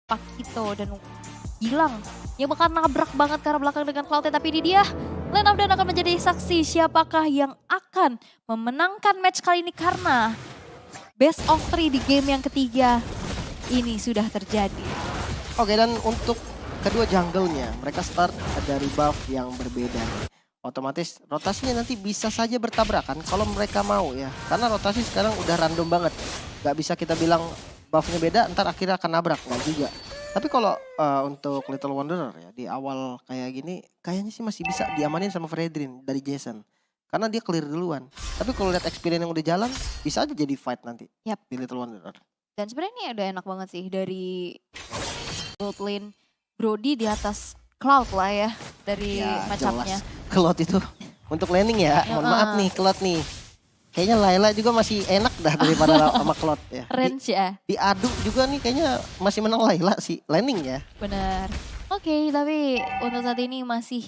Pakito dan Gilang yang bakal nabrak banget ke arah belakang dengan Cloud, tapi ini dia Lane of Dawn akan menjadi saksi siapakah yang akan memenangkan match kali ini karena best of 3 di game yang ketiga ini sudah terjadi. Oke, dan untuk kedua jungle-nya mereka start dari buff yang berbeda. Otomatis rotasinya nanti bisa saja bertabrakan kalau mereka mau ya. Karena rotasi sekarang udah random banget. Gak bisa kita bilang buffnya beda ntar akhirnya akan nabrak, nggak juga. Tapi kalau untuk Little Wanderer ya di awal kayak gini kayaknya sih masih bisa diamanin sama Fredrin dari Jason. Karena dia clear duluan. Tapi kalau lihat experience yang udah jalan bisa aja jadi fight nanti di Little Wanderer. Dan sebenarnya ini udah enak banget sih dari gold lane Brody di atas Cloud lah ya dari match-up-nya. Cloud itu untuk laning ya, mohon maaf nih Cloud nih. Kayaknya Layla juga masih enak dah daripada sama Cloud ya. Range ya. Diadu juga nih kayaknya masih menang Layla sih, laning ya. Benar. Oke, tapi untuk saat ini masih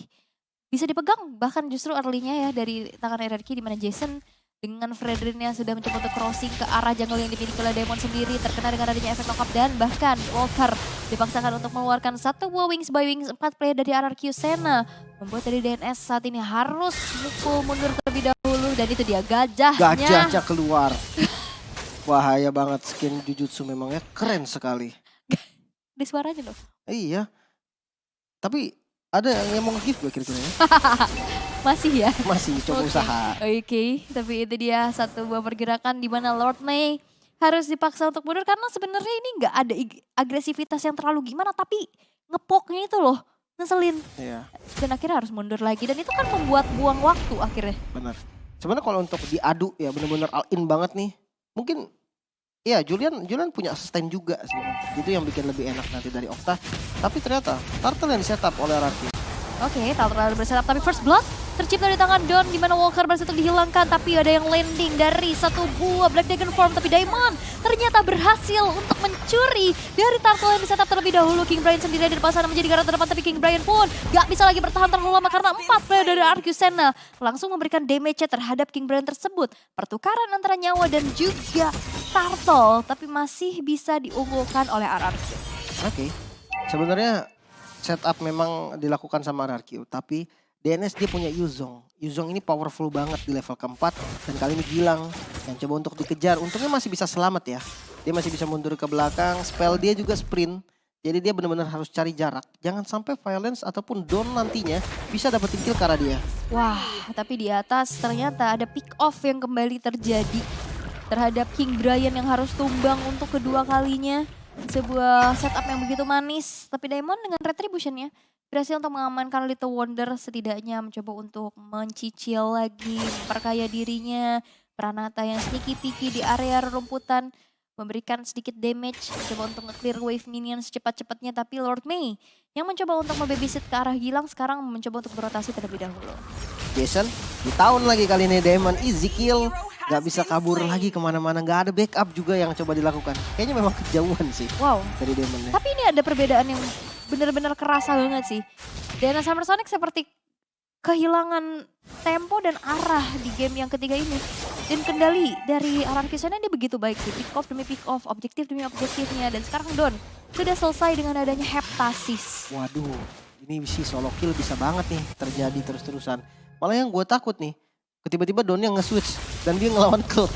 bisa dipegang bahkan justru early-nya ya dari tangan RRQ di mana Jason dengan Fredrin yang sudah mencoba untuk crossing ke arah jungle yang dimiliki oleh Demon sendiri terkena dengan adanya efek knock up dan bahkan Walker dipaksakan untuk mengeluarkan satu buah Wings by Wings 4 player dari RRQ Sena membuat dari DNS saat ini harus mukul mundur terlebih dahulu dan itu dia gajahnya. Gajahnya keluar. Bahaya banget, skin Jujutsu memangnya keren sekali. Di suaranya loh. Iya. Tapi ada yang mau nge-give gue kira-kira ya? Masih ya? Masih, coba usaha. Oke, tapi itu dia satu buah pergerakan di mana Lord Mei harus dipaksa untuk mundur karena sebenarnya ini nggak ada agresivitas yang terlalu gimana, tapi ngepoknya itu loh ngeselin. Iya. Dan akhirnya harus mundur lagi dan itu kan membuat buang waktu akhirnya. Benar. Sebenarnya kalau untuk diadu ya benar-benar all in banget nih. Mungkin ya Julian punya sustain juga sih. Itu yang bikin lebih enak nanti dari Okta. Tapi ternyata Turtle yang di-setup oleh Raki. Oke, Turtle bersetup tapi first blood tercipta di tangan Don di mana Walker berhasil dihilangkan tapi ada yang landing dari satu buah Black Dragon Form tapi Diamond ternyata berhasil untuk mencuri dari Turtle yang disetup terlebih dahulu. King Brian sendiri di depan sana menjadi garda terdepan tapi King Brian pun gak bisa lagi bertahan terlalu lama karena 4 player dari RQ Sena langsung memberikan damage terhadap King Brian tersebut. Pertukaran antara nyawa dan juga Turtle tapi masih bisa diunggulkan oleh RRQ. Oke. Sebenarnya setup memang dilakukan sama RRQ tapi DNS dia punya Yuzong. Yuzong ini powerful banget di level keempat dan kali ini Gilang yang coba untuk dikejar. Untungnya masih bisa selamat ya. Dia masih bisa mundur ke belakang, spell dia juga sprint. Jadi dia benar-benar harus cari jarak. Jangan sampai Violence ataupun Dawn nantinya bisa dapetin kill ke arah dia. Wah, tapi di atas ternyata ada pick off yang kembali terjadi terhadap King Brian yang harus tumbang untuk kedua kalinya. Sebuah setup yang begitu manis, tapi Diamond dengan retributionnya berhasil untuk mengamankan Little Wonder, setidaknya mencoba untuk mencicil lagi, memperkaya dirinya. Pranata yang sneaky peeky di area rumputan, memberikan sedikit damage, mencoba untuk nge-clear wave minion secepat-cepatnya, tapi Lord Mei yang mencoba untuk membabysit ke arah Gilang sekarang mencoba untuk berotasi terlebih dahulu. Jason di tahun lagi kali ini Diamond easy kill. Gak bisa kabur lagi kemana-mana, gak ada backup juga yang coba dilakukan. Kayaknya memang kejauhan sih dari Demon. Tapi ini ada perbedaan yang benar-benar kerasa banget sih. Dana Summer Sonic seperti kehilangan tempo dan arah di game yang ketiga ini. Dan kendali dari RRQ Sena dia begitu baik sih. Pick off demi pick off, objektif demi objektifnya. Dan sekarang Don sudah selesai dengan adanya Heptasis. Waduh, ini sih solo kill bisa banget nih terjadi terus-terusan. Malah yang gue takut nih, tiba-tiba Don yang nge-switch dan dia ngelawan Cloud.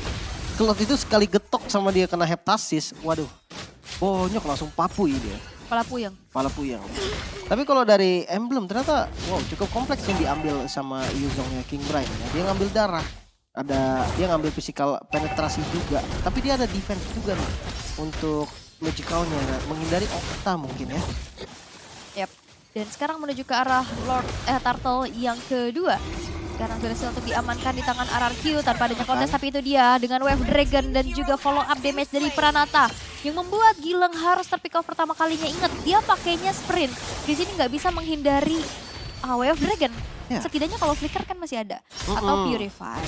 Cloud itu sekali getok sama dia kena Heptasis, waduh, bonyok langsung papui dia. Pala puyeng. Tapi kalau dari Emblem ternyata wow cukup kompleks yang diambil sama Yuzongnya King Brian. Dia ngambil darah, dia ngambil physical penetrasi juga. Tapi dia ada defense juga nih untuk magicalnya, menghindari Okta mungkin ya. Yap. Dan sekarang menuju ke arah Turtle yang kedua. Sekarang berhasil untuk diamankan di tangan RRQ tanpa adanya kontes, tapi itu dia dengan Wave Dragon dan juga follow up damage dari Pranata yang membuat Gilang harus terpick off pertama kalinya. Ingat, dia pakainya sprint. Di sini nggak bisa menghindari Wave Dragon. Setidaknya kalau flicker kan masih ada atau Purify.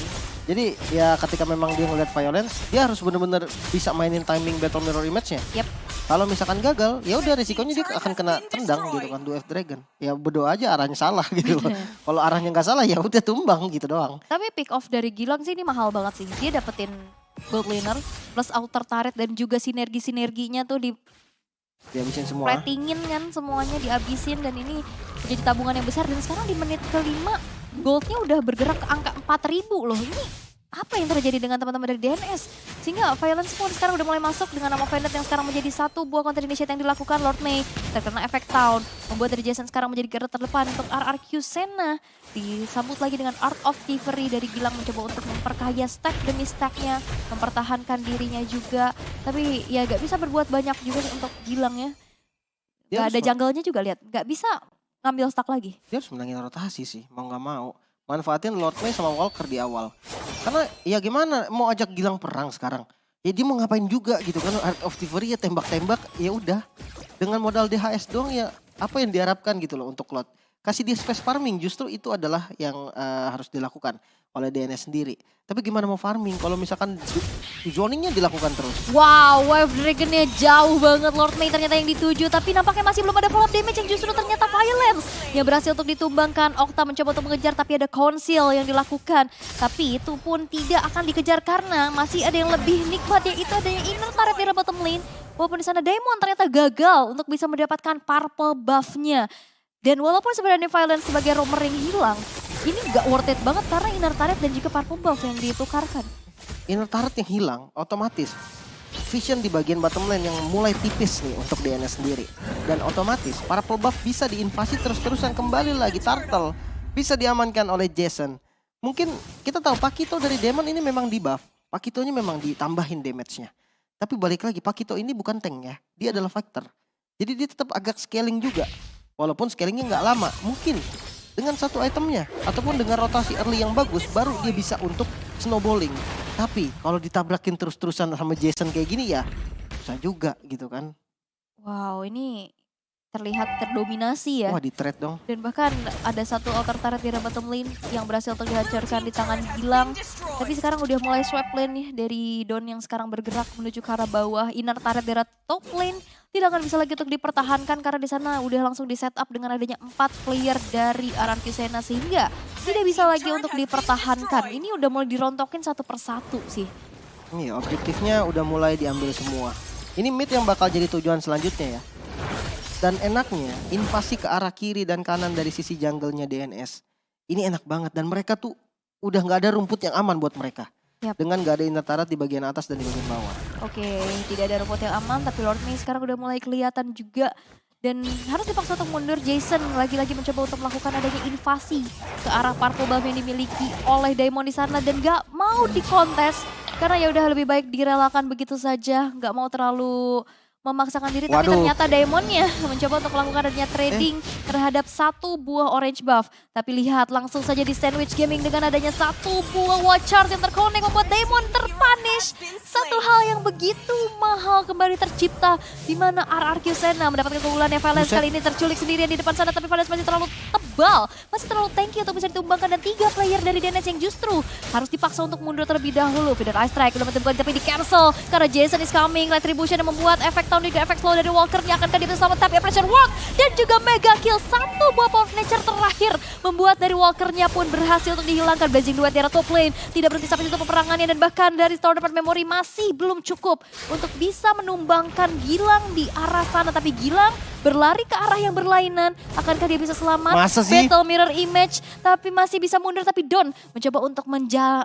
Jadi ya ketika memang dia ngeliat Violence, dia harus benar-benar bisa mainin timing Battle Mirror Image-nya. Yep. Kalau misalkan gagal, ya udah risikonya dia akan kena tendang gitu kan, Wave Dragon. Ya berdoa aja arahnya salah gitu loh. Kalau arahnya nggak salah ya udah tumbang gitu doang. Tapi pick off dari Gilang sih ini mahal banget sih. Dia dapetin gold laner plus outer turret dan juga sinerginya tuh di Dihabisin semua. Platingin kan semuanya dihabisin dan ini menjadi tabungan yang besar. Dan sekarang di menit kelima goldnya udah bergerak ke angka 4.000 loh. Ini apa yang terjadi dengan teman-teman dari DNS? Sehingga Violence pun sekarang udah mulai masuk dengan nama Violet yang sekarang menjadi satu buah counter initiate yang dilakukan. Lord Mei terkena efek Town, membuat dari Jason sekarang menjadi garda terdepan untuk RRQ Sena. Disambut lagi dengan Art of Thievery dari Gilang mencoba untuk memperkaya stack demi stacknya, mempertahankan dirinya juga. Tapi ya gak bisa berbuat banyak juga untuk Gilang ya. Dia Gak ada jungle-nya juga lihat, gak bisa ngambil stack lagi. Dia harus menangin rotasi sih, mau nggak mau. Manfaatin Lord Mei sama Walker di awal. Karena ya gimana, mau ajak Gilang perang sekarang. Ya dia mau ngapain juga gitu kan, Art of Thievery ya tembak-tembak, ya udah. Dengan modal DHS doang ya apa yang diharapkan gitu loh untuk Lord. Kasih dia space farming, justru itu adalah yang harus dilakukan oleh DNS sendiri. Tapi gimana mau farming kalau misalkan zoningnya dilakukan terus. Wow, Wave Dragon-nya jauh banget. Lord Mei ternyata yang dituju, tapi nampaknya masih belum ada follow up damage yang justru ternyata Violence yang berhasil untuk ditumbangkan. Okta mencoba untuk mengejar tapi ada conceal yang dilakukan. Tapi itu pun tidak akan dikejar karena masih ada yang lebih nikmat, yaitu adanya inner turret di bottom lane. Walaupun di sana Daemon ternyata gagal untuk bisa mendapatkan purple buff-nya. Dan walaupun sebenarnya Violence sebagai roamer yang hilang, ini gak worth it banget karena inner turret dan juga purple buff yang ditukarkan. Inner turret yang hilang, otomatis vision di bagian bottom lane yang mulai tipis nih untuk DNS sendiri. Dan otomatis purple buff bisa diinvasi terus-terusan kembali lagi. Turtle bisa diamankan oleh Jason. Mungkin kita tahu Pakito dari Demon ini memang di buff. Pakitonya memang ditambahin damage-nya. Tapi balik lagi, Pakito ini bukan tank ya. Dia adalah fighter. Jadi dia tetap agak scaling juga. Walaupun scalingnya nggak lama. Mungkin dengan satu itemnya ataupun dengan rotasi early yang bagus baru dia bisa untuk snowballing. Tapi kalau ditabrakin terus-terusan sama Jason kayak gini ya susah juga gitu kan. Wow, ini terlihat terdominasi ya. Wah, di trade dong. Dan bahkan ada satu altar turret di bottom lane yang berhasil untuk dihancurkan di tangan Gilang. Tapi sekarang udah mulai swap lane nih dari Don yang sekarang bergerak menuju ke arah bawah. Inner turret di top lane tidak akan bisa lagi untuk dipertahankan karena di sana udah langsung di setup dengan adanya 4 player dari RRQ Sena sehingga tidak bisa lagi untuk dipertahankan. Ini udah mulai dirontokin satu persatu sih. Iya, objektifnya udah mulai diambil semua. Ini mid yang bakal jadi tujuan selanjutnya ya. Dan enaknya invasi ke arah kiri dan kanan dari sisi jungle-nya DNS. Ini enak banget dan mereka tuh udah nggak ada rumput yang aman buat mereka. Yap. Dengan nggak ada inner turret di bagian atas dan di bagian bawah. Oke, tidak ada rumput yang aman tapi Lord Mei sekarang udah mulai kelihatan juga. Dan harus dipaksa untuk mundur. Jason lagi-lagi mencoba untuk melakukan adanya invasi ke arah purple buff yang dimiliki oleh Daemon di sana. Dan gak mau dikontes karena ya udah lebih baik direlakan begitu saja. Gak mau terlalu memaksakan diri. Tapi ternyata Daemonnya mencoba untuk melakukan adanya trading terhadap satu buah orange buff. Tapi lihat langsung saja di Sandwich Gaming dengan adanya satu buah watch charge yang terkonek membuat Daemon terpunish. Satu hal yang begitu mahal kembali tercipta di mana RRQ Sena mendapatkan keunggulannya. Violence kali ini terculik sendirian di depan sana tapi Violence masih terlalu tebal, masih terlalu tanky untuk bisa ditumbangkan dan 3 player dari DNS yang justru harus dipaksa untuk mundur terlebih dahulu. Feeder Ice Strike udah mentemukan tapi di cancel karena Jason is coming. Retribution yang membuat efek tahun juga efek slow dari Walker-nya akankah dia bisa selamat tapi pressure work dan juga mega kill. Satu buah power nature terakhir membuat dari Walker-nya pun berhasil untuk dihilangkan. Blazing Duet di arah top lane tidak berhenti sampai situ peperangannya dan bahkan dari Tower Defense Memory masih belum cukup untuk bisa menumbangkan Gilang di arah sana. Tapi Gilang berlari ke arah yang berlainan. Akankah dia bisa selamat? Masa sih? Battle Mirror Image tapi masih bisa mundur. Tapi Don mencoba untuk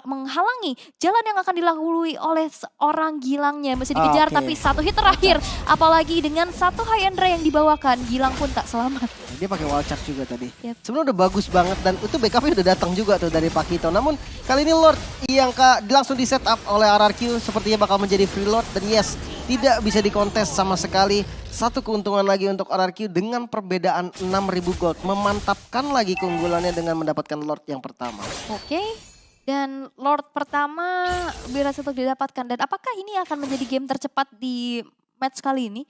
menghalangi jalan yang akan dilalui oleh seorang Gilangnya. Masih dikejar tapi satu hit terakhir. Apalagi dengan satu high end yang dibawakan, Gilang pun tak selamat. Dia pakai wall charge juga tadi. Yep. Sebenarnya udah bagus banget dan itu backupnya udah datang juga tuh dari Pakito. Namun kali ini Lord yang langsung di setup oleh RRQ sepertinya bakal menjadi free Lord. Dan yes, tidak bisa dikontes sama sekali. Satu keuntungan lagi untuk RRQ dengan perbedaan 6.000 gold. Memantapkan lagi keunggulannya dengan mendapatkan Lord yang pertama. Oke. Dan Lord pertama berhasil untuk didapatkan. Dan apakah ini akan menjadi game tercepat di match kali ini?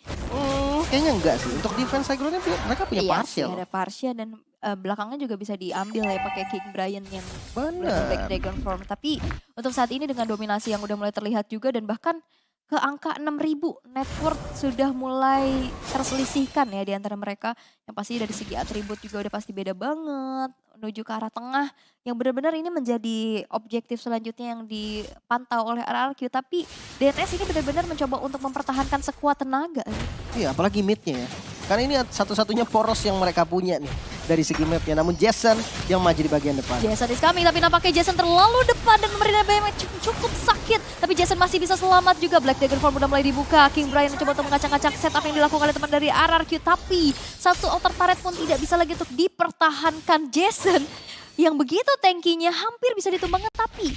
Kayaknya enggak sih. Untuk defense aggro-nya mereka punya partial. Iya, ada partial dan belakangnya juga bisa diambil ya pakai King Brian yang Bener. Black Dragon Form. Tapi untuk saat ini dengan dominasi yang udah mulai terlihat juga dan bahkan ke angka 6.000 net worth sudah mulai terselisihkan ya di antara mereka. Yang pasti dari segi atribut juga udah pasti beda banget. Menuju ke arah tengah yang benar-benar ini menjadi objektif selanjutnya yang dipantau oleh RRQ. Tapi DNS ini benar-benar mencoba untuk mempertahankan sekuat tenaga. Iya, apalagi midnya ya. Karena ini satu-satunya poros yang mereka punya nih dari segi mapnya. Namun Jason yang maju di bagian depan. Jason is coming, tapi nampaknya Jason terlalu depan dan memberikan damage cukup sakit. Tapi Jason masih bisa selamat juga. Black Dagger Form udah mulai dibuka. King Brian mencoba untuk mengacak-ngacak setup yang dilakukan oleh teman dari RRQ. Tapi satu outer turret pun tidak bisa lagi untuk dipertahankan Jason. Yang begitu tankinya hampir bisa ditumbangkan, tapi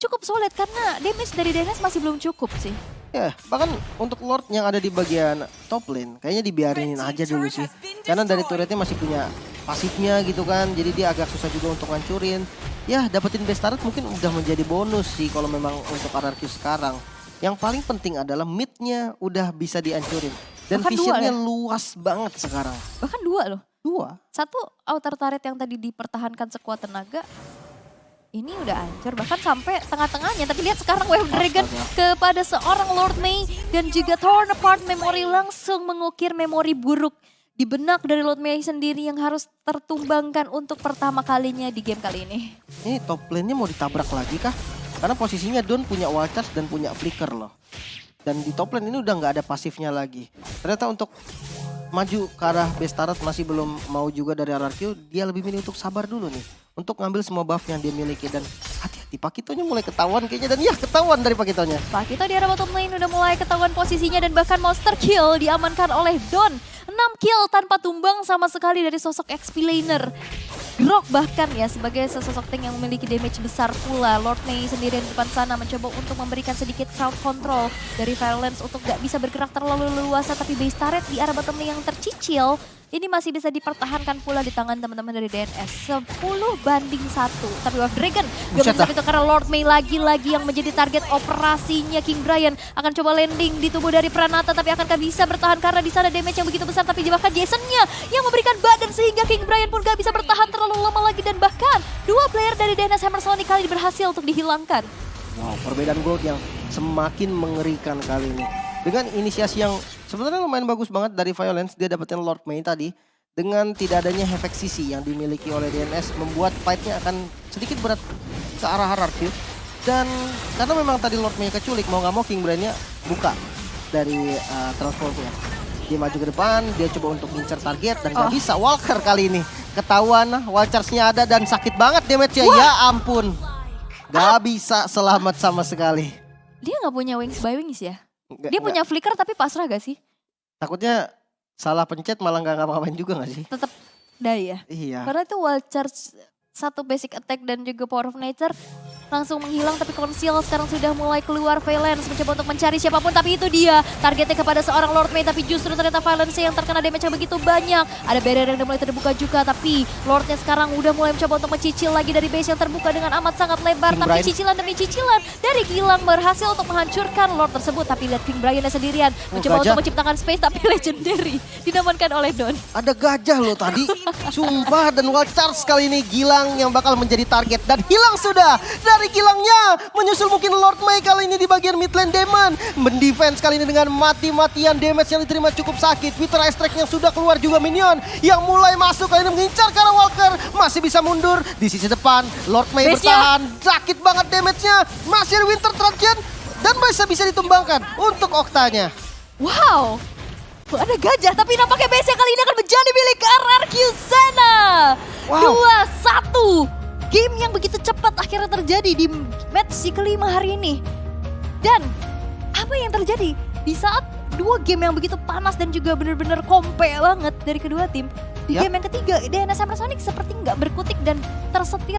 cukup solid karena damage dari DNS masih belum cukup sih. Ya, bahkan untuk Lord yang ada di bagian top lane, kayaknya dibiarin aja dulu sih. Karena dari turretnya masih punya pasifnya gitu kan, jadi dia agak susah juga untuk ngancurin. Ya, dapetin best turret mungkin udah menjadi bonus sih kalau memang untuk RRQ sekarang. Yang paling penting adalah midnya udah bisa dihancurin. Dan Bahkan visionnya ya? luas banget sekarang. Bahkan 2 loh. 2. Satu outer turret yang tadi dipertahankan sekuat tenaga. Ini udah hancur bahkan sampai tengah-tengahnya. Tapi lihat sekarang Wave Dragon kepada seorang Lord Mei dan juga torn apart memory langsung mengukir memori buruk di benak dari Lord Mei sendiri yang harus tertumbangkan untuk pertama kalinya di game kali ini. Ini top lane-nya mau ditabrak lagi kah? Karena posisinya Don punya wall charge dan punya flicker loh. Dan di top lane ini udah nggak ada pasifnya lagi. Ternyata untuk maju ke arah best turret masih belum mau juga dari RRQ. Dia lebih milih untuk sabar dulu nih. Untuk ngambil semua buff yang dia miliki. Dan hati-hati Pakitonya mulai ketahuan kayaknya. Dan ya ketahuan dari Pakitonya. Pakito di arah bottom lane udah mulai ketahuan posisinya dan bahkan monster kill diamankan oleh Don. 6 kill tanpa tumbang sama sekali dari sosok XP laner. Grok bahkan ya sebagai sesosok tank yang memiliki damage besar pula. Lord Mei sendiri di depan sana mencoba untuk memberikan sedikit crowd control dari Violence untuk gak bisa bergerak terlalu leluasa. Tapi base turret di arah bottom lane yang tercicil ini masih bisa dipertahankan pula di tangan teman-teman dari DNS. 10-1. Tapi Wave Dragon gak bisa sampai itu karena Lord Mei lagi-lagi yang menjadi target operasinya. King Brian akan coba landing di tubuh dari Pranata. Tapi akankah bisa bertahan karena di sana damage yang begitu besar. Tapi bahkan Jasonnya yang memberikan badan sehingga King Brian pun gak bisa bertahan terlalu lama lagi. Dan bahkan 2 player dari DNS Hammer Sonic kali ini berhasil untuk dihilangkan. Wow, perbedaan gold yang semakin mengerikan kali ini. Dengan inisiasi yang sebenarnya lumayan bagus banget dari Violence, dia dapetin Lord Mei tadi. Dengan tidak adanya Havoc CC yang dimiliki oleh DNS, membuat fight-nya akan sedikit berat ke arah RRQ. Dan karena memang tadi Lord Mei keculik, mau gak mau King Brian-nya buka dari transportnya. Dia maju ke depan, dia coba untuk ngincer target dan gak bisa. Walker kali ini ketahuan, wall charge-nya ada dan sakit banget damage-nya. Ya ampun, gak bisa selamat sama sekali. Dia gak punya wings by wings ya? Dia punya flicker tapi pasrah gak sih? Takutnya salah pencet malah nggak ngapa-ngapain juga gak sih? Tetap die ya? Iya. Karena itu wall charge, satu basic attack dan juga power of nature langsung menghilang. Tapi Conceal sekarang sudah mulai keluar. Violence mencoba untuk mencari siapapun, tapi itu dia targetnya kepada seorang Lord Mei. Tapi justru ternyata Violence yang terkena damage yang begitu banyak. Ada barrier yang udah mulai terbuka juga, tapi Lordnya sekarang udah mulai mencoba untuk mencicil lagi dari base yang terbuka dengan amat sangat lebar. King Tapi Brian. cicilan demi cicilan dari Gilang berhasil untuk menghancurkan Lord tersebut. Tapi lihat King Brian sendirian mencoba gajah. untuk menciptakan space, tapi legendary dinamankan oleh Don. Ada gajah loh tadi. Sumpah, dan wall charge kali ini Gilang yang bakal menjadi target. Dan hilang sudah dari Gilangnya. Menyusul mungkin Lord Mei kali ini di bagian mid lane. Demon mendefense kali ini dengan mati-matian. Damage yang diterima cukup sakit. Wither Strike yang sudah keluar juga minion yang mulai masuk kali ini mengincar karena Walker masih bisa mundur di sisi depan. Lord Mei bertahan. Sakit banget damage-nya. Masih ada Winter Trajan dan bisa ditumbangkan untuk Oktanya. Wow, ada gajah tapi nampaknya base kali ini akan menjadi milik RRQ sana. Wow. 2-1. Game yang begitu cepat akhirnya terjadi di match si kelima hari ini. Dan apa yang terjadi di saat 2 game yang begitu panas dan juga benar-benar kompe banget dari kedua tim. Di game yang ketiga, DNS Hammer Sonic seperti nggak berkutik dan tersetir